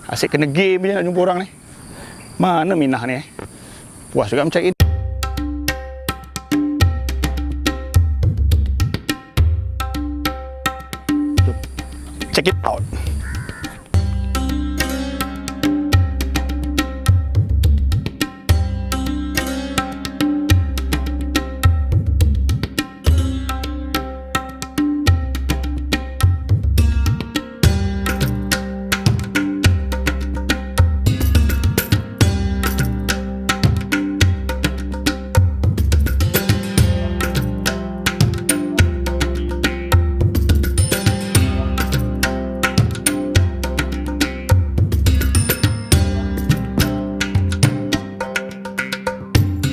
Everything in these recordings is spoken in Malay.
Asyik kena game je nak jumpa orang ni. Mana Minah ni? Puas juga mencari. Check it out.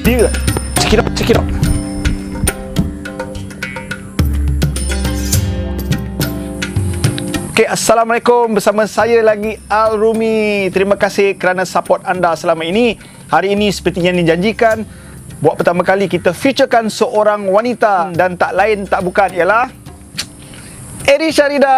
Dia, check it out. Okay, Assalamualaikum, bersama saya lagi Al Rumi. Terima kasih kerana support anda selama ini. Hari ini seperti yang dijanjikan, buat pertama kali kita featurekan seorang wanita dan tak lain tak bukan ialah Eri Sharida.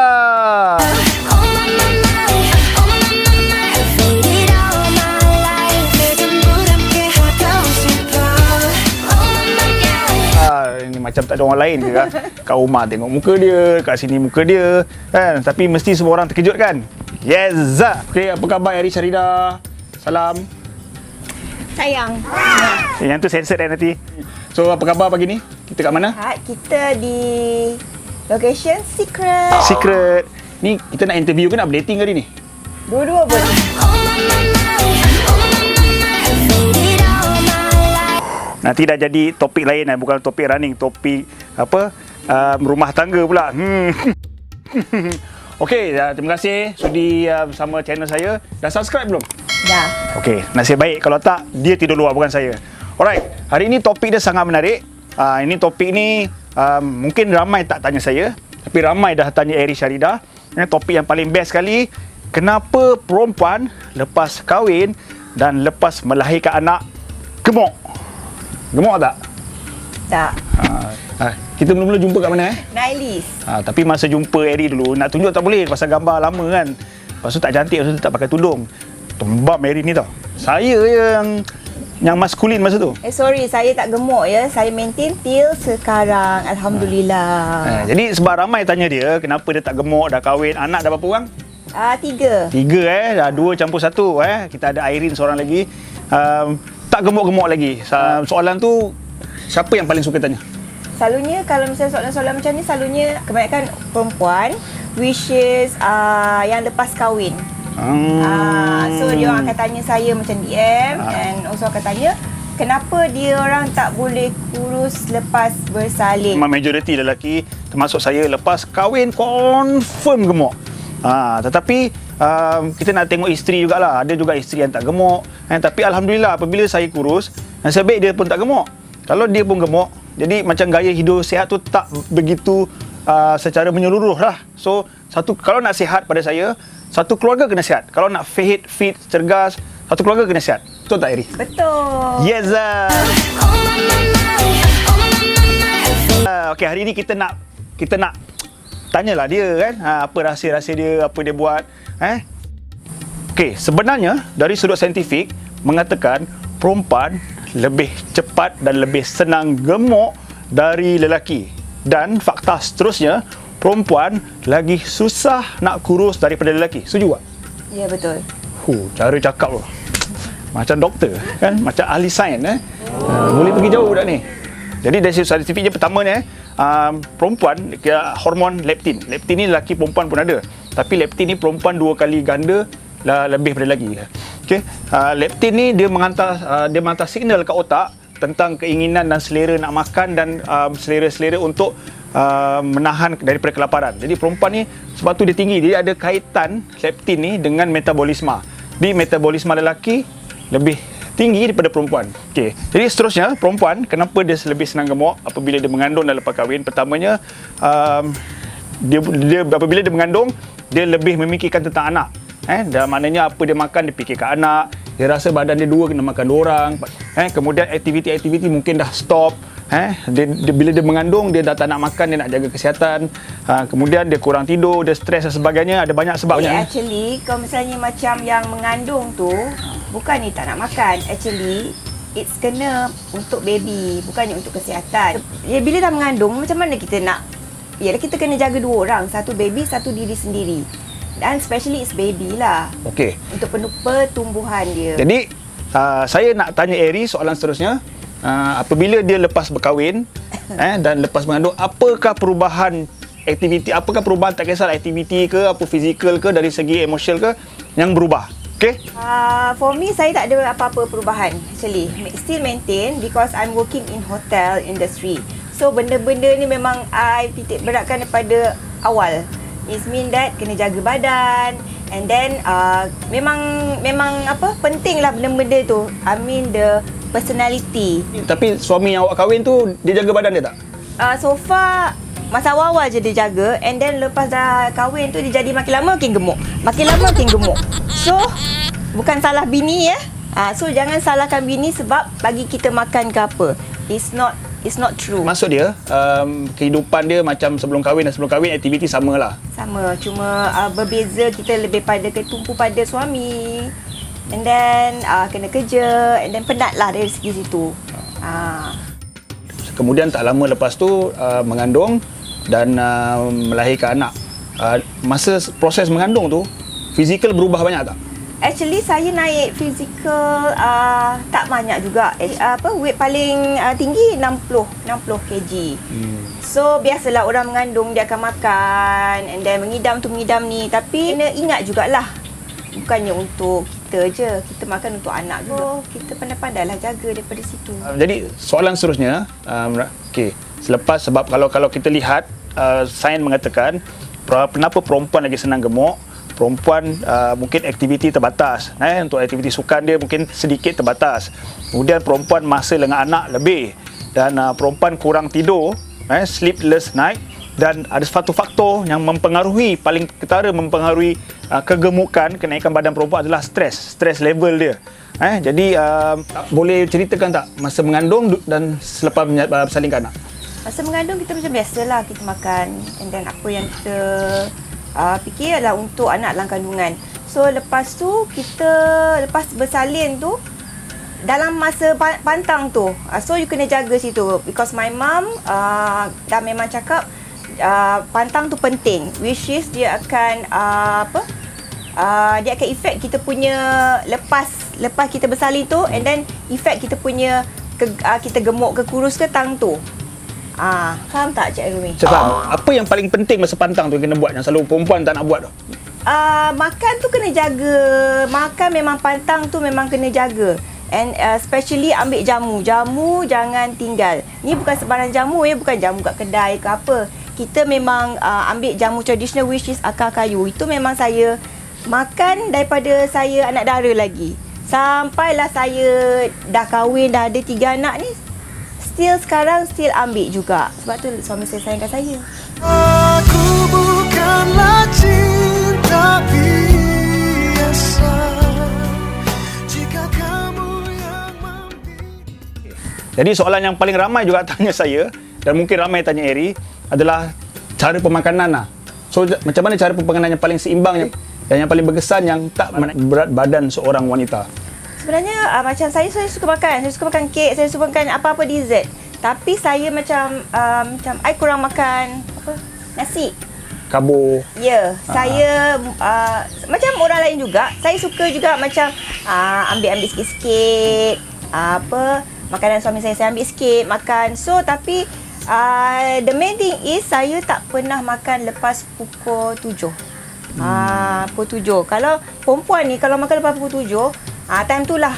Ini macam tak ada orang lain ke kan? Kat rumah tengok muka dia, kat sini muka dia kan? Tapi mesti semua orang terkejut kan? Yes! Okay, apa khabar Eri Sharida? Salam. Sayang. Yang tu sensor nanti. So, apa khabar pagi ni? Kita kat mana? Kita di location secret. Secret. Ni kita nak interview ke nak dating hari ni? Dua-dua boleh. Nanti dah jadi topik lain, bukan topik running, topik apa? Rumah tangga pula. Okey, terima kasih sudi bersama channel saya. Dah subscribe belum? Dah. Okey, nasib baik. Kalau tak, dia tidur luar, bukan saya. Alright, hari ini topik dia sangat menarik. Ini topik ni mungkin ramai tak tanya saya, tapi ramai dah tanya Eri Sharida. Ini topik yang paling best sekali. Kenapa perempuan lepas kahwin dan lepas melahirkan anak gemuk? Gemuk tak? Tak. Kita mula-mula jumpa kat mana Nailis. Tapi masa jumpa Eri dulu, nak tunjuk tak boleh pasal gambar lama kan. Lepas tu tak cantik, lepas tu tak pakai tudung. Tombam Eri ni tau. Saya yang maskulin masa tu. Sorry, saya tak gemuk ya. Saya maintain till sekarang. Alhamdulillah. Jadi sebab ramai tanya dia, kenapa dia tak gemuk, dah kahwin, anak dah berapa orang? 3. 3 dah 2 campur 1 Kita ada Irene seorang lagi. Tak gemuk-gemuk lagi. Soalan tu siapa yang paling suka tanya? Selalunya kalau misalnya soalan-soalan macam ni, selalunya kebanyakan perempuan which is yang lepas kahwin. So dia orang akan tanya saya macam DM and also akan tanya kenapa dia orang tak boleh kurus lepas bersalin. Majoriti lelaki termasuk saya lepas kahwin confirm gemuk. Tetapi kita nak tengok isteri jugalah. Ada juga isteri yang tak gemuk. Tapi Alhamdulillah apabila saya kurus, nasib baik dia pun tak gemuk. Kalau dia pun gemuk, jadi macam gaya hidup sihat tu tak begitu secara menyeluruh lah. So, kalau nak sihat pada saya, satu keluarga kena sihat. Kalau nak fit, cergas, satu keluarga kena sihat. Betul tak Eri? Betul. Yes. Okay, hari ni kita nak tanyalah dia kan, apa rahsia-rahsia dia, apa dia buat. Okey, sebenarnya dari sudut saintifik mengatakan perempuan lebih cepat dan lebih senang gemuk dari lelaki. Dan fakta seterusnya, perempuan lagi susah nak kurus daripada lelaki. Setuju tak? Ya, betul. Cara cakap tu macam doktor kan, macam ahli sains boleh pergi jauh budak ni. Jadi dari sudut saintifik je, pertamanya perempuan hormon leptin. Leptin ni lelaki perempuan pun ada. Tapi leptin ni perempuan 2 kali ganda lebih daripada lelaki. Okey, leptin ni dia menghantar signal ke otak tentang keinginan dan selera nak makan dan selera-selera untuk menahan daripada kelaparan. Jadi perempuan ni sebab tu dia tinggi. Dia ada kaitan leptin ni dengan metabolisme. Di metabolisme lelaki lebih tinggi daripada perempuan. Okey. Jadi seterusnya, perempuan kenapa dia lebih senang gemuk apabila dia mengandung dan lepas kahwin? Pertamanya, dia apabila dia mengandung, dia lebih memikirkan tentang anak. Dan maknanya apa dia makan, dia fikirkan anak. Dia rasa badan dia 2 kena makan 2 orang. Kemudian aktiviti-aktiviti mungkin dah stop. Bila dia mengandung, dia dah tak nak makan, dia nak jaga kesihatan, kemudian dia kurang tidur, dia stres dan sebagainya, ada banyak sebabnya. Actually, kalau misalnya macam yang mengandung tu, bukannya tak nak makan. Actually, it's kena untuk baby, bukannya untuk kesihatan. Bila dah mengandung, macam mana kita nak? Yalah, kita kena jaga 2 orang. Satu baby, satu diri sendiri. Dan especially it's baby lah. Okey. Untuk pertumbuhan dia. Jadi, saya nak tanya Eri soalan seterusnya. Apabila dia lepas berkahwin dan lepas mengandung, apakah perubahan aktiviti, apakah perubahan, tak kisah aktiviti ke, apa fizikal ke, dari segi emosional ke, yang berubah? Okay? For me, saya tak ada apa-apa perubahan actually. Still maintain because I'm working in hotel industry. So, benda-benda ni memang I titik beratkan daripada awal. It mean that kena jaga badan, and then memang apa, penting lah benda-benda tu. I mean the personality. Tapi suami yang awak kahwin tu, dia jaga badan dia tak? So far, masa awal-awal je dia jaga, and then lepas dah kahwin tu dia jadi makin lama makin gemuk. Makin lama makin gemuk. So, bukan salah bini ya. So jangan salahkan bini sebab bagi kita makan ke apa. It's not true. Maksud dia, kehidupan dia macam sebelum kahwin dan sebelum kahwin, aktiviti samalah. Sama, cuma berbeza, kita lebih pada ketumpu pada suami. And then kena kerja, and then penat lah dari segi situ. Kemudian tak lama lepas tu mengandung dan melahirkan anak. Masa proses mengandung tu, fizikal berubah banyak tak? Actually saya naik fizikal tak banyak juga. Weight paling tinggi 60 kg. So biasalah orang mengandung dia akan makan and then mengidam ni, tapi kena ingat jugalah, bukannya untuk kita je, kita makan untuk anak juga. Kita pandai-pandailah jaga daripada situ. Jadi soalan seterusnya, selepas, sebab kalau kita lihat sains mengatakan kenapa perempuan lagi senang gemuk. Perempuan mungkin aktiviti terbatas, untuk aktiviti sukan dia mungkin sedikit terbatas. Kemudian perempuan masa dengan anak lebih, dan perempuan kurang tidur, sleepless night, dan ada satu faktor yang mempengaruhi, paling ketara mempengaruhi kegemukan, kenaikan badan perempuan adalah stres level dia. Jadi boleh ceritakan tak masa mengandung dan selepas bersalin anak? Masa mengandung kita macam biasalah, kita makan, and then apa yang kita fikir adalah untuk anak dalam kandungan. So lepas tu lepas bersalin tu, dalam masa pantang tu, so you kena jaga situ, because my mom dah memang cakap pantang tu penting, which is dia akan dia akan efek kita punya lepas kita bersalin tu, and then efek kita punya kita gemuk ke kurus ke tang tu. Faham tak Cik Rumi? Faham. Apa yang paling penting masa pantang tu yang kena buat, yang selalu perempuan tak nak buat tu? Makan tu kena jaga. Makan memang pantang tu memang kena jaga. And especially ambil jamu. Jamu jangan tinggal. Ni bukan sebarang jamu ya, bukan jamu kat kedai ke apa. Kita memang ambil jamu tradisional, which is akar kayu. Itu memang saya makan daripada saya anak dara lagi. Sampailah saya dah kahwin, dah ada 3 anak ni, sekarang ambil juga. Sebab tu suami saya sayangkan saya. Aku bukanlah cinta biasa, jika kamu yang Jadi soalan yang paling ramai juga tanya saya, dan mungkin ramai tanya Eri, adalah cara pemakanan lah. So macam mana cara pemakanan yang paling seimbang dan yang paling berkesan yang tak menaik berat badan seorang wanita? Sebenarnya macam saya suka makan. Saya suka makan kek, saya suka makan apa-apa dessert. Tapi saya macam I kurang makan nasi. Karbo. Ya, saya macam orang lain juga. Saya suka juga macam ambil sikit-sikit. Makanan suami saya ambil sikit makan. So tapi the main thing is saya tak pernah makan lepas pukul 7. Pukul 7. Kalau perempuan ni kalau makan lepas pukul 7, time tu lah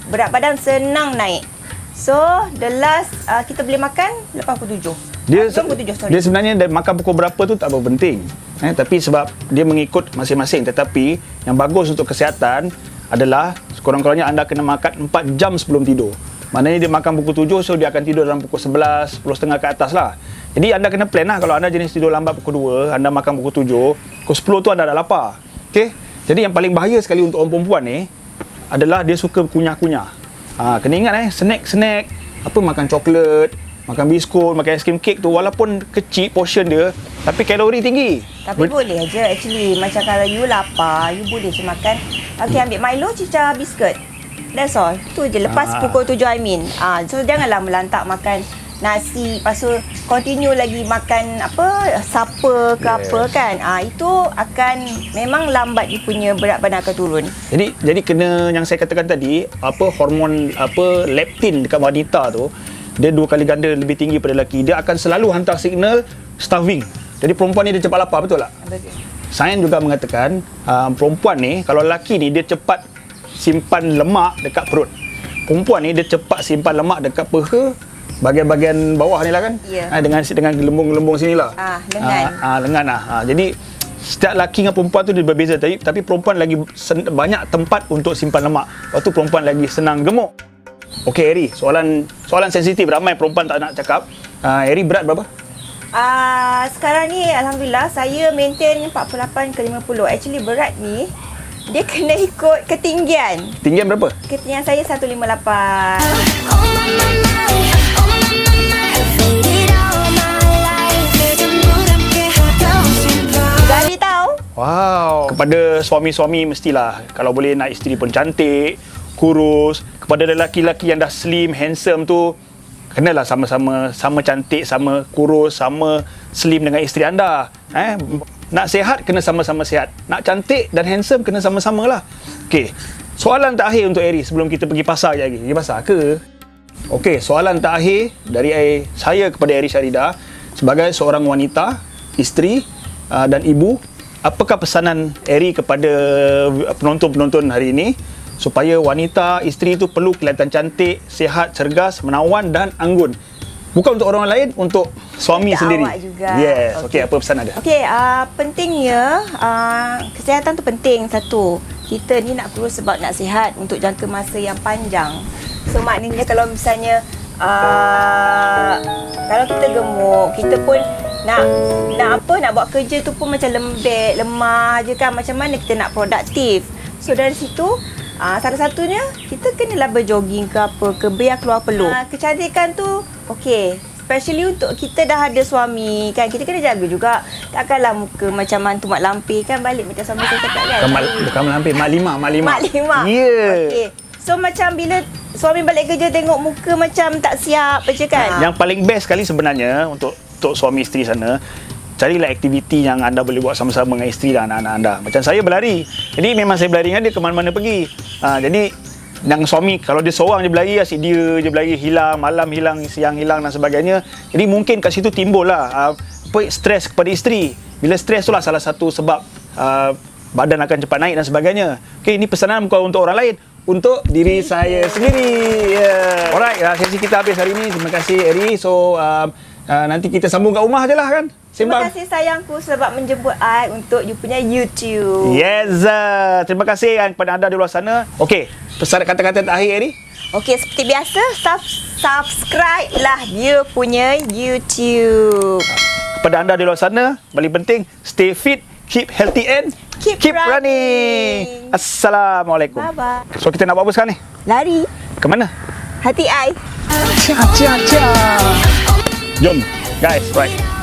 berat badan senang naik. So, the last kita boleh makan lepas pukul 7. Dia sebenarnya makan pukul berapa tu tak berapa penting. Tapi sebab dia mengikut masing-masing. Tetapi yang bagus untuk kesihatan adalah sekurang-kurangnya anda kena makan 4 jam sebelum tidur. Maknanya dia makan pukul 7, so dia akan tidur dalam pukul 11, 10.30 ke atas lah. Jadi anda kena plan lah. Kalau anda jenis tidur lambat pukul 2, anda makan pukul 7, pukul 10 tu anda dah lapar. Okay? Jadi yang paling bahaya sekali untuk orang perempuan ni adalah dia suka kunyah-kunyah. Kena ingat snack, apa makan coklat, makan biskut, makan aiskrim kek tu, walaupun kecil portion dia, tapi kalori tinggi. Tapi boleh je actually. Macam kalau you lapar, you boleh je makan. Okay, ambil Milo, cicah biskut. That's all. Tu je. Lepas pukul 7 I mean. So janganlah melantak makan nasi, lepas tu continue lagi makan apa, supper ke apa kan. Itu akan memang lambat dia punya berat badan akan turun. Jadi kena yang saya katakan tadi, apa hormon apa leptin dekat wanita tu, dia 2 kali ganda lebih tinggi pada lelaki. Dia akan selalu hantar signal starving. Jadi perempuan ni dia cepat lapar, betul tak? Betul. Sains juga mengatakan perempuan ni, kalau lelaki ni dia cepat simpan lemak dekat perut. Perempuan ni dia cepat simpan lemak dekat peha, bahagian-bahagian bawah ni lah kan. Dengan gelembung-gelembung sinilah. Lengan lah. Jadi setiap lelaki dengan perempuan tu dia berbeza, tapi perempuan lagi banyak tempat untuk simpan lemak. Lepas tu perempuan lagi senang gemuk. Okey Eri, soalan sensitif, ramai perempuan tak nak cakap. Eri berat berapa? Sekarang ni alhamdulillah saya maintain 48 ke 50. Actually berat ni dia kena ikut ketinggian. Ketinggian berapa? Ketinggian saya 158. Gali tahu? Wow. Kepada suami-suami mestilah kalau boleh nak isteri pun cantik, kurus. Kepada lelaki-lelaki yang dah slim, handsome tu, kenalah sama cantik, sama kurus, sama slim dengan isteri anda. Nak sihat, kena sama-sama sihat. Nak cantik dan handsome, kena sama-sama lah. Okey, soalan terakhir untuk Eri sebelum kita pergi pasar je lagi. Pergi pasar ke? Okey, soalan terakhir dari saya kepada Eri Syarida sebagai seorang wanita, isteri dan ibu. Apakah pesanan Eri kepada penonton-penonton hari ini supaya wanita, isteri itu perlu kelihatan cantik, sihat, cergas, menawan dan anggun? Bukan untuk orang lain, untuk suami sendiri. Awak juga. Yes. Okey, apa pesan ada? Okey, pentingnya kesihatan tu penting satu. Kita ni nak kurus sebab nak sihat untuk jangka masa yang panjang. So maknanya kalau misalnya kalau kita gemuk, kita pun nak buat kerja tu pun macam lembek, lemah je kan. Macam mana kita nak produktif? So dari situ salah satunya kita kenalah berjoging ke apa ke, biar keluar peluh. Kecantikan tu okey, especially untuk kita dah ada suami kan, kita kena jaga juga. Takkanlah muka macam mantu mak lampir kan, balik macam suami saya cakap kan. Bukan mak lampir, mak lima. Ya. Yeah. Okey. So macam bila suami balik kerja tengok muka macam tak siap macam kan. Yang paling best sekali sebenarnya untuk suami isteri sana, carilah aktiviti yang anda boleh buat sama-sama dengan isteri dan anak-anak anda. Macam saya berlari. Jadi memang saya berlari dengan dia ke mana-mana pergi. Jadi yang suami kalau dia seorang je berlari, asyik dia je berlari, hilang, malam hilang, siang hilang dan sebagainya. Jadi mungkin kat situ timbullah stres kepada isteri. Bila stres itulah salah satu sebab badan akan cepat naik dan sebagainya. Okey, ini pesanan bukan untuk orang lain, untuk diri saya sendiri. Alright, sesi kita habis hari ini. Terima kasih Eri. So nanti kita sambung kat rumah je lah kan. Terima kasih sayangku sebab menjemput I untuk you punya YouTube. Yes, terima kasih kepada anda di luar sana. Okey, pesan kata-kata terakhir Eri. Okey, seperti biasa, subscribe lah dia punya YouTube. Kepada anda di luar sana, paling penting stay fit, keep healthy and keep running. Assalamualaikum. Bye-bye. So kita nak buat apa sekarang ni? Lari. Ke mana? Hati I. Jom guys, right.